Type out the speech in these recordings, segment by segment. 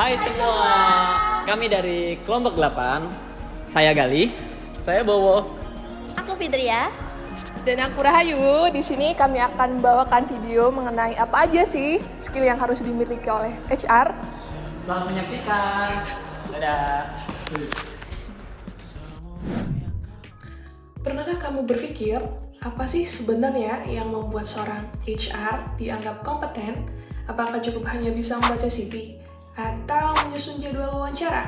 Hai semua, kami dari kelompok 8. Saya Gali, saya Bowo. Aku Fitria. Dan aku Rahayu. Di sini kami akan membawakan video mengenai apa aja sih skill yang harus dimiliki oleh HR. Selamat menyaksikan. Dadah. Pernahkah kamu berpikir apa sih sebenarnya yang membuat seorang HR dianggap kompeten? Apakah cukup hanya bisa membaca CV atau menyusun jadwal wawancara?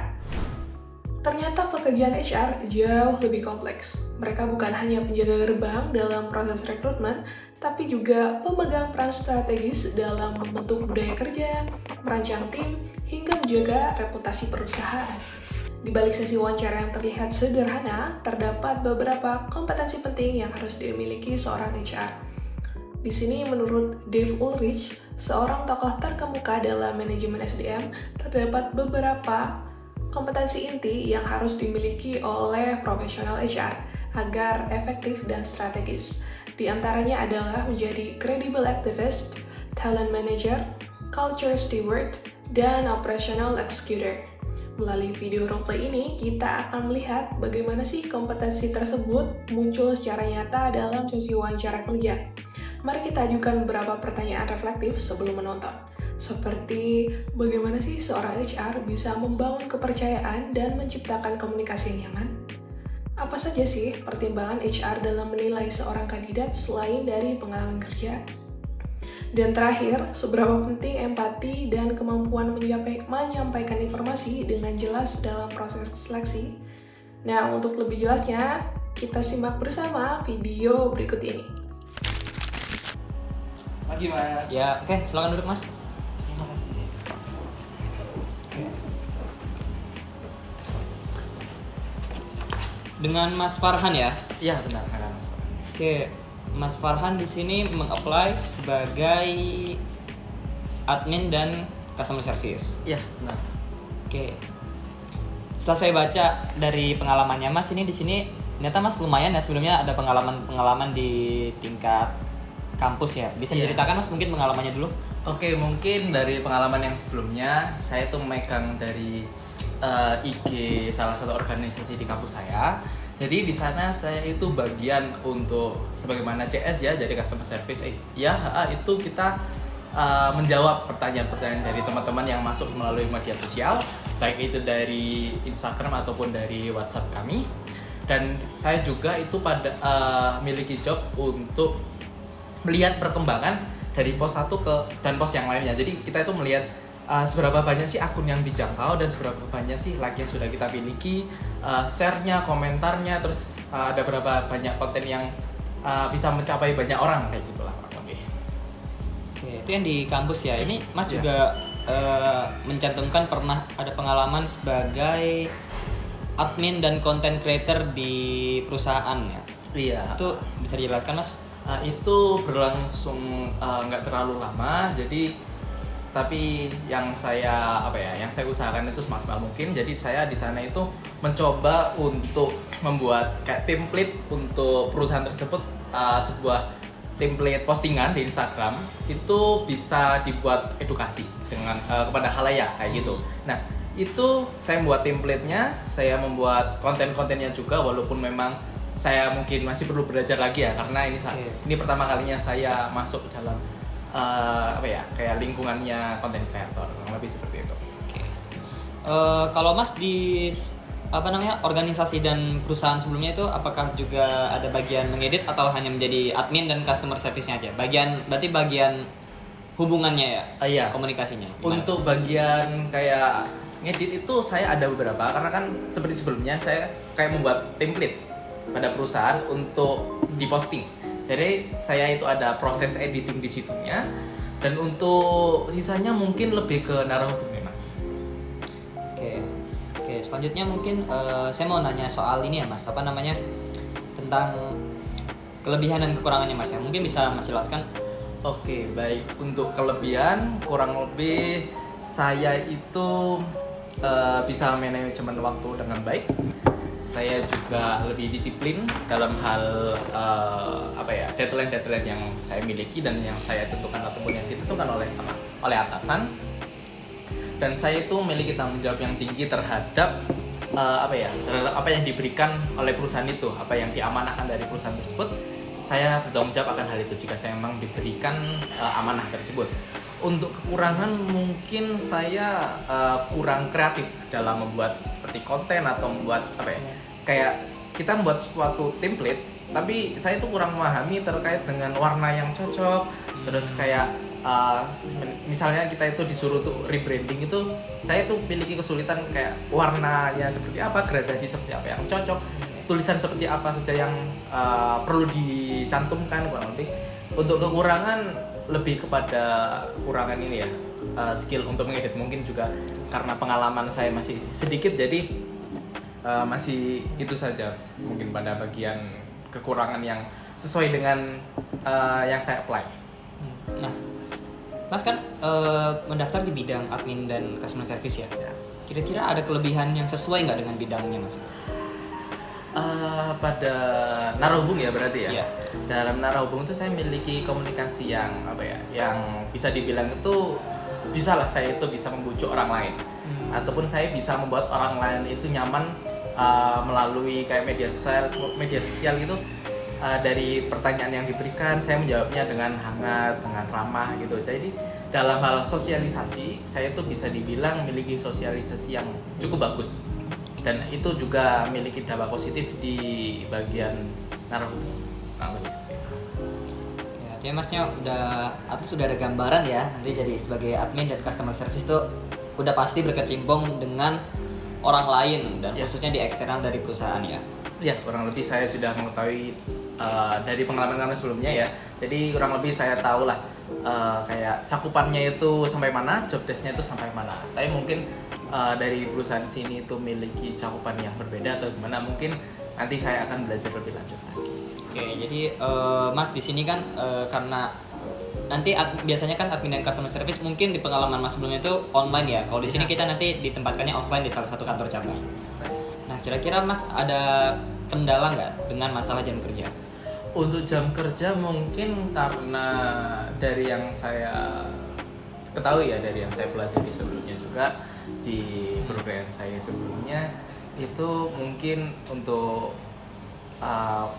Ternyata pekerjaan HR jauh lebih kompleks. Mereka bukan hanya penjaga gerbang dalam proses rekrutmen, tapi juga pemegang peran strategis dalam membentuk budaya kerja, merancang tim, hingga menjaga reputasi perusahaan. Di balik sesi wawancara yang terlihat sederhana, terdapat beberapa kompetensi penting yang harus dimiliki seorang HR. Di sini menurut Dave Ulrich, seorang tokoh terkemuka dalam manajemen SDM, terdapat beberapa kompetensi inti yang harus dimiliki oleh profesional HR agar efektif dan strategis. Di antaranya adalah menjadi credible activist, talent manager, culture steward, dan operational executor. Melalui video roleplay ini, kita akan melihat bagaimana sih kompetensi tersebut muncul secara nyata dalam sesi wawancara kerja. Mari kita ajukan beberapa pertanyaan reflektif sebelum menonton. Seperti, bagaimana sih seorang HR bisa membangun kepercayaan dan menciptakan komunikasi yang nyaman? Apa saja sih pertimbangan HR dalam menilai seorang kandidat selain dari pengalaman kerja? Dan terakhir, seberapa penting empati dan kemampuan menyampaikan informasi dengan jelas dalam proses seleksi? Nah, untuk lebih jelasnya, kita simak bersama video berikut ini. Pagi Mas. Ya, oke, silakan duduk Mas. Terima kasih. Dengan Mas Farhan ya. Iya benar Mas. Oke, Mas Farhan di sini meng-apply sebagai admin dan customer service. Iya benar. Oke. Setelah saya baca dari pengalamannya Mas ini di sini, ternyata Mas lumayan ya sebelumnya ada pengalaman di tingkat kampus ya. Bisa Iya. diceritakan Mas mungkin pengalamannya dulu? Oke, mungkin dari pengalaman yang sebelumnya saya tuh memegang dari IG salah satu organisasi di kampus saya. Jadi di sana saya itu bagian untuk sebagaimana CS ya, jadi customer service. Itu kita menjawab pertanyaan-pertanyaan dari teman-teman yang masuk melalui media sosial, baik itu dari Instagram ataupun dari WhatsApp kami. Dan saya juga itu miliki job untuk melihat perkembangan dari pos 1 dan pos yang lainnya. Jadi kita itu melihat seberapa banyak sih akun yang dijangkau dan seberapa banyak sih like yang sudah kita miliki, share-nya, komentarnya, terus ada berapa banyak konten yang bisa mencapai banyak orang, kayak gitulah kurang lebih. Oke, itu yang di kampus ya. Ini Mas Iya. juga mencantumkan pernah ada pengalaman sebagai admin dan content creator di perusahaan ya. Iya. Itu bisa dijelaskan Mas? Itu berlangsung nggak terlalu lama, tapi yang saya usahakan itu semaksimal mungkin. Jadi saya di sana itu mencoba untuk membuat kayak template untuk perusahaan tersebut, sebuah template postingan di Instagram itu bisa dibuat edukasi dengan kepada khalayak kayak gitu. Nah, itu saya membuat templatenya, saya membuat konten-kontennya juga, walaupun memang saya mungkin masih perlu belajar lagi ya, karena ini pertama kalinya saya masuk dalam kayak lingkungannya content creator, lebih seperti itu. Kalau Mas di organisasi dan perusahaan sebelumnya itu apakah juga ada bagian mengedit atau hanya menjadi admin dan customer service-nya aja? Berarti bagian hubungannya ya? Iya. Komunikasinya. Gimana? Untuk bagian kayak ngedit itu saya ada beberapa, karena kan seperti sebelumnya saya kayak membuat template pada perusahaan untuk diposting. Jadi saya itu ada proses editing di situnya, dan untuk sisanya mungkin lebih ke narasumber memang. Oke, selanjutnya mungkin saya mau nanya soal ini ya Mas, tentang kelebihan dan kekurangannya Mas ya. Mungkin bisa Mas jelaskan? Oke, baik. Untuk kelebihan kurang lebih saya itu bisa manajemen waktu dengan baik. Saya juga lebih disiplin dalam hal deadline yang saya miliki dan yang saya tentukan ataupun yang ditentukan oleh atasan. dan saya itu memiliki tanggung jawab yang tinggi terhadap terhadap apa yang diberikan oleh perusahaan itu, apa yang diamanahkan dari perusahaan tersebut. Saya bertanggung jawab akan hal itu jika saya memang diberikan amanah tersebut. Untuk kekurangan mungkin saya kurang kreatif dalam membuat seperti konten atau membuat kayak kita membuat suatu template, tapi saya tuh kurang memahami terkait dengan warna yang cocok. Terus kayak misalnya kita itu disuruh tuh rebranding itu, saya tuh memiliki kesulitan kayak warnanya seperti apa, gradasi seperti apa yang cocok, tulisan seperti apa saja yang perlu dicantumkan kurang lebih. Untuk kekurangan lebih kepada kekurangan ini ya, skill untuk mengedit. Mungkin juga karena pengalaman saya masih sedikit, jadi masih itu saja mungkin pada bagian kekurangan yang sesuai dengan yang saya apply. Nah, Mas kan mendaftar di bidang admin dan customer service ya. Kira-kira ada kelebihan yang sesuai nggak dengan bidangnya, Mas? Pada narahubung ya berarti ya. Iya. Dalam narahubung itu saya memiliki komunikasi yang yang bisa dibilang itu saya itu bisa membujuk orang lain, ataupun saya bisa membuat orang lain itu nyaman melalui kayak media sosial itu. Dari pertanyaan yang diberikan, saya menjawabnya dengan hangat, dengan ramah gitu. Jadi dalam hal sosialisasi, saya tuh bisa dibilang memiliki sosialisasi yang cukup bagus, dan itu juga memiliki dampak positif di bagian narahubung. Ya, Masnya sudah ada gambaran ya, nanti jadi sebagai admin dan customer service tuh udah pasti berkecimpung dengan orang lain dan khususnya di eksternal dari perusahaan ya. Ya, kurang lebih saya sudah mengetahui dari pengalaman sebelumnya ya. Jadi kurang lebih saya tahu lah kayak cakupannya itu sampai mana, job desk-nya itu sampai mana. Tapi mungkin dari perusahaan sini itu memiliki cakupan yang berbeda atau gimana, mungkin nanti saya akan belajar lebih lanjut lagi. Oke, jadi Mas di sini kan karena nanti biasanya kan admin dan customer service mungkin di pengalaman Mas sebelumnya itu online ya. Kalau di sini kita nanti ditempatkannya offline di salah satu kantor cabang. Nah, kira-kira Mas ada kendala nggak dengan masalah jam kerja? Untuk jam kerja mungkin karena dari yang saya ketahui ya, dari yang saya pelajari sebelumnya juga di program saya sebelumnya itu mungkin untuk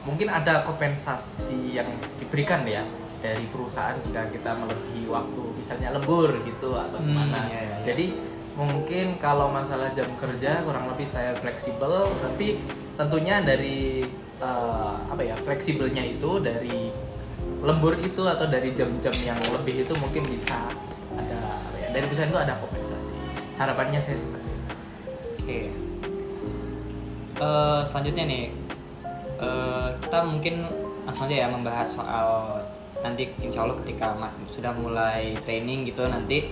mungkin ada kompensasi yang diberikan ya dari perusahaan jika kita melebihi waktu, misalnya lembur gitu atau gimana. Jadi mungkin kalau masalah jam kerja kurang lebih saya fleksibel, tapi tentunya dari fleksibelnya itu dari lembur itu atau dari jam-jam yang lebih itu mungkin bisa ada dari perusahaan itu ada kompensasi. Harapannya saya seperti itu. Oke. Selanjutnya nih kita mungkin langsung aja ya membahas soal nanti insya Allah ketika Mas sudah mulai training gitu nanti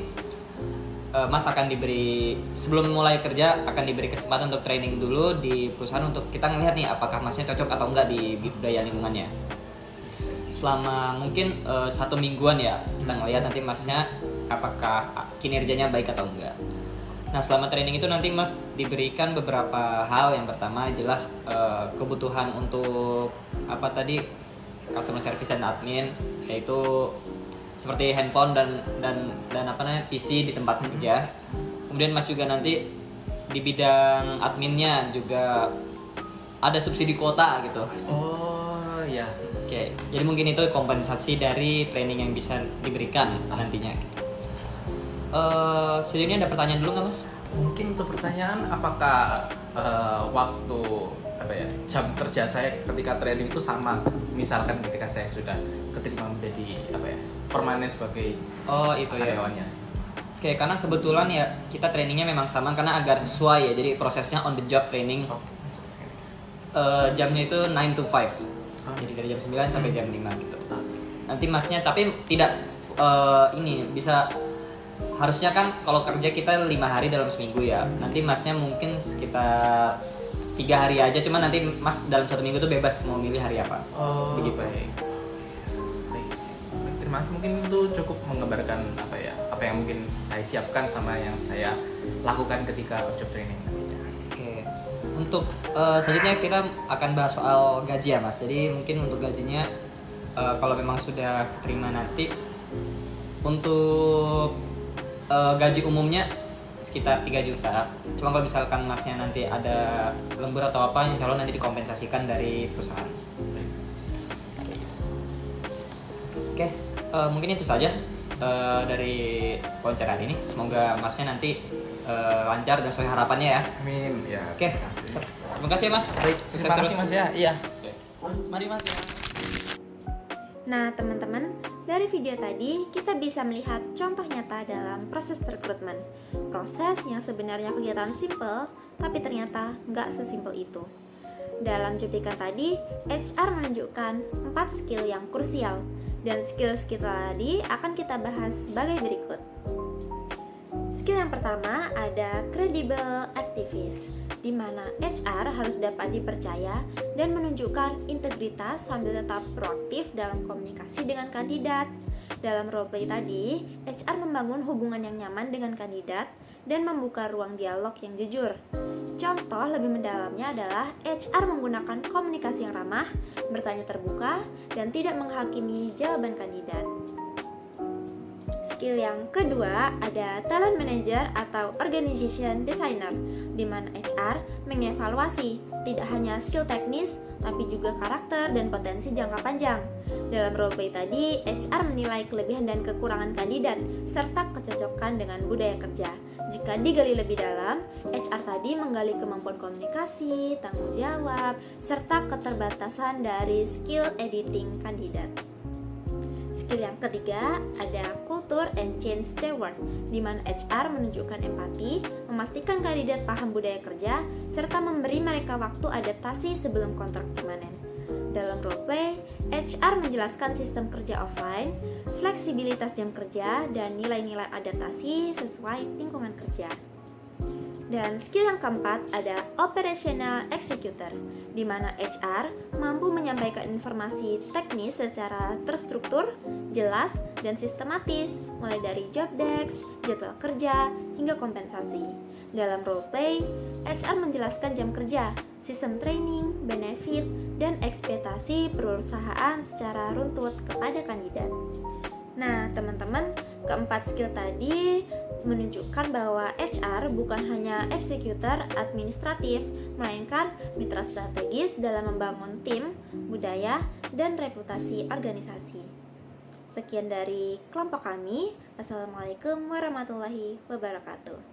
Mas akan diberi, sebelum mulai kerja akan diberi kesempatan untuk training dulu di perusahaan untuk kita ngelihat nih apakah Masnya cocok atau enggak di budaya lingkungannya. Selama mungkin 1 mingguan ya kita ngelihat nanti Masnya apakah kinerjanya baik atau enggak. Nah, selama training itu nanti Mas diberikan beberapa hal. Yang pertama jelas kebutuhan untuk customer service dan admin, yaitu seperti handphone dan PC di tempat kerja. Kemudian Mas juga nanti di bidang adminnya juga ada subsidi kuota gitu. Oh ya. Oke, jadi mungkin itu kompensasi dari training yang bisa diberikan nantinya. Sejauh ini ada pertanyaan dulu nggak Mas? Mungkin untuk pertanyaan, apakah waktu jam kerja saya ketika training itu sama misalkan ketika saya sudah keterima menjadi permanen sebagai karyawannya? Oke, karena kebetulan ya kita trainingnya memang sama karena agar sesuai ya, jadi prosesnya on the job training. Jamnya itu 9 to 5, jadi dari jam 9 sampai jam 5 gitu. Nanti Masnya tapi tidak bisa, harusnya kan kalau kerja kita 5 hari dalam seminggu ya, nanti Masnya mungkin sekitar 3 hari aja, cuma nanti Mas dalam 1 minggu tuh bebas mau milih hari apa. Begitu. Baik. Terima kasih, mungkin itu cukup menggambarkan apa yang mungkin saya siapkan sama yang saya lakukan ketika job training. Oke. Untuk selanjutnya kita akan bahas soal gaji ya Mas. Jadi mungkin untuk gajinya kalau memang sudah terima nanti untuk gaji umumnya sekitar 3 juta. Cuma kalau misalkan masnya nanti ada lembur atau apa, insya Allah nanti dikompensasikan dari perusahaan. Oke, mungkin itu saja dari wawancara ini. Semoga masnya nanti lancar dan sesuai harapannya ya. Amin. Ya. Oke, terima kasih ya, Mas. Baik, Sukses terima terus. kasih Mas ya. Iya. Oke. Mari Mas ya. Nah, teman-teman, dari video tadi kita bisa melihat contoh nyata dalam proses rekrutmen. Proses yang sebenarnya kelihatan simple, tapi ternyata nggak sesimpel itu. Dalam cuplikan tadi, HR menunjukkan 4 skill yang krusial, dan skill-skill tadi akan kita bahas sebagai berikut. Skill yang pertama ada credible activist, di mana HR harus dapat dipercaya dan menunjukkan integritas sambil tetap proaktif dalam komunikasi dengan kandidat. Dalam roleplay tadi, HR membangun hubungan yang nyaman dengan kandidat dan membuka ruang dialog yang jujur. Contoh lebih mendalamnya adalah HR menggunakan komunikasi yang ramah, bertanya terbuka, dan tidak menghakimi jawaban kandidat. Skill yang kedua ada talent manager atau organization designer, di mana HR mengevaluasi tidak hanya skill teknis, tapi juga karakter dan potensi jangka panjang. Dalam roleplay tadi, HR menilai kelebihan dan kekurangan kandidat, serta kecocokan dengan budaya kerja. Jika digali lebih dalam, HR tadi menggali kemampuan komunikasi, tanggung jawab, serta keterbatasan dari skill editing kandidat. Skill yang ketiga ada culture and change steward, di mana HR menunjukkan empati, memastikan kandidat paham budaya kerja, serta memberi mereka waktu adaptasi sebelum kontrak permanen. Dalam roleplay, HR menjelaskan sistem kerja offline, fleksibilitas jam kerja, dan nilai-nilai adaptasi sesuai lingkungan kerja. Dan skill yang keempat ada operational executor, di mana HR mampu menyampaikan informasi teknis secara terstruktur, jelas, dan sistematis, mulai dari job desk, jadwal kerja, hingga kompensasi. Dalam roleplay, HR menjelaskan jam kerja, sistem training, benefit, dan ekspektasi perusahaan secara runtut kepada kandidat. Nah, teman-teman, keempat skill tadi menunjukkan bahwa HR bukan hanya eksekutor administratif, melainkan mitra strategis dalam membangun tim, budaya, dan reputasi organisasi. Sekian dari kelompok kami. Wassalamualaikum warahmatullahi wabarakatuh.